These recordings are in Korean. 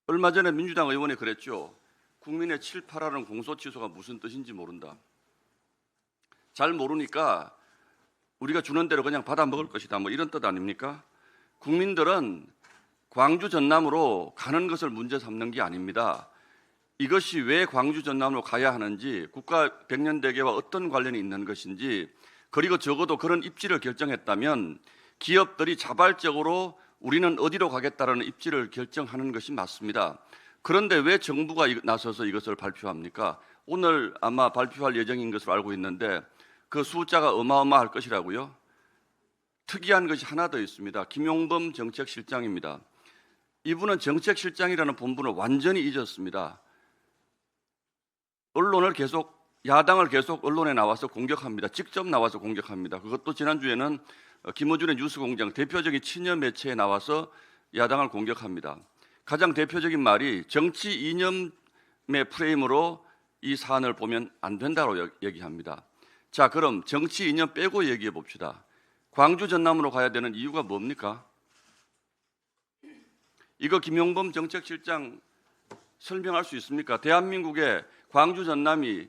얼마 전에 민주당 의원이 그랬죠. 국민의 7,8하는 공소취소가 무슨 뜻인지 모른다. 잘 모르니까 우리가 주는 대로 그냥 받아 먹을 것이다. 뭐 이런 뜻 아닙니까? 국민들은 광주 전남으로 가는 것을 문제 삼는 게 아닙니다. 이것이 왜 광주 전남으로 가야 하는지, 국가 백년대계와 어떤 관련이 있는 것인지, 그리고 적어도 그런 입지를 결정했다면 기업들이 자발적으로 우리는 어디로 가겠다라는 입지를 결정하는 것이 맞습니다. 그런데 왜 정부가 나서서 이것을 발표합니까? 오늘 아마 발표할 예정인 것으로 알고 있는데 그 숫자가 어마어마할 것이라고요? 특이한 것이 하나 더 있습니다. 김용범 정책실장입니다. 이분은 정책실장이라는 본분을 완전히 잊었습니다. 야당을 계속 언론에 나와서 공격합니다. 직접 나와서 공격합니다. 그것도 지난주에는 김어준의 뉴스공장 대표적인 친여 매체에 나와서 야당을 공격합니다. 가장 대표적인 말이 정치 이념의 프레임으로 이 사안을 보면 안 된다고 얘기합니다. 자, 그럼 정치 이념 빼고 얘기해 봅시다. 광주 전남으로 가야 되는 이유가 뭡니까? 이거 김용범 정책실장 설명할 수 있습니까? 대한민국의 광주 전남이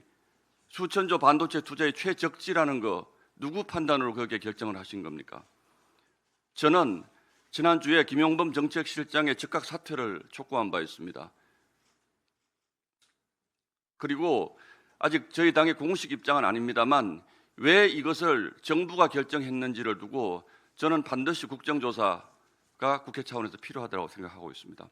수천조 반도체 투자의 최적지라는 거 누구 판단으로 그렇게 결정을 하신 겁니까? 저는 지난주에 김용범 정책실장의 즉각 사퇴를 촉구한 바 있습니다. 그리고 아직 저희 당의 공식 입장은 아닙니다만 왜 이것을 정부가 결정했는지를 두고 저는 반드시 국정조사가 국회 차원에서 필요하다고 생각하고 있습니다.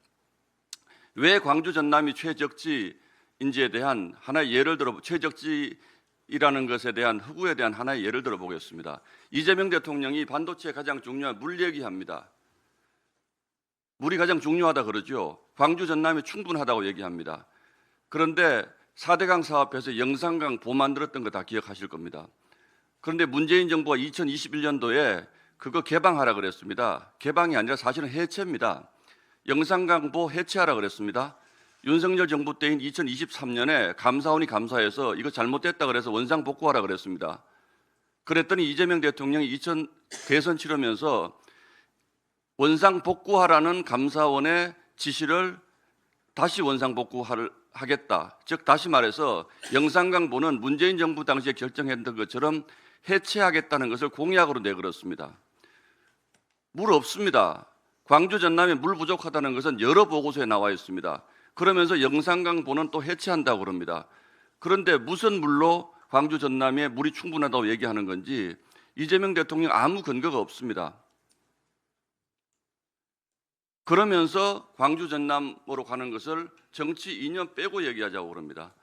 왜 광주 전남이 최적지인지에 대한 하나의 예를 들어 최적지라는 것에 대한 허구에 대한 하나의 예를 들어 보겠습니다. 이재명 대통령이 반도체에 가장 중요한 물 얘기합니다. 물이 가장 중요하다 그러죠. 광주 전남이 충분하다고 얘기합니다. 그런데 4대강 사업에서 영산강 보 만들었던 거 다 기억하실 겁니다. 그런데 문재인 정부가 2021년도에 그거 개방하라 그랬습니다. 개방이 아니라 사실은 해체입니다. 영산강보 해체하라 그랬습니다. 윤석열 정부 때인 2023년에 감사원이 감사해서 이거 잘못됐다 그래서 원상 복구하라 그랬습니다. 그랬더니 이재명 대통령이 대선 치르면서 원상 복구하라는 감사원의 지시를 다시 원상 복구하겠다. 즉 다시 말해서 영산강보는 문재인 정부 당시에 결정했던 것처럼 해체하겠다는 것을 공약으로 내걸었습니다. 물 없습니다. 광주 전남에 물 부족하다는 것은 여러 보고서에 나와 있습니다. 그러면서 영산강보는 또 해체한다고 그럽니다. 그런데 무슨 물로 광주 전남에 물이 충분하다고 얘기하는 건지 이재명 대통령 아무 근거가 없습니다. 그러면서 광주 전남으로 가는 것을 정치 이념 빼고 얘기하자고 그럽니다.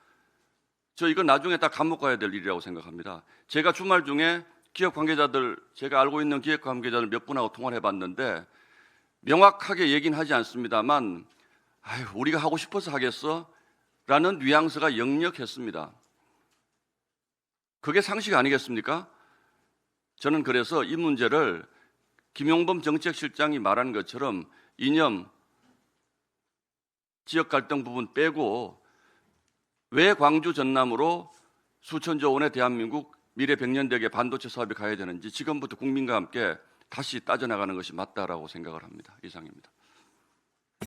저 이거 나중에 다 감옥 가야 될 일이라고 생각합니다. 제가 주말 중에 제가 알고 있는 기업 관계자들 몇 분하고 통화를 해봤는데 명확하게 얘기는 하지 않습니다만 우리가 하고 싶어서 하겠어? 라는 뉘앙스가 역력했습니다. 그게 상식 아니겠습니까? 저는 그래서 이 문제를 김용범 정책실장이 말한 것처럼 이념, 지역 갈등 부분 빼고 왜 광주 전남으로 수천조 원의 대한민국 미래 백년대계 반도체 사업이 가야 되는지 지금부터 국민과 함께 다시 따져나가는 것이 맞다라고 생각을 합니다. 이상입니다.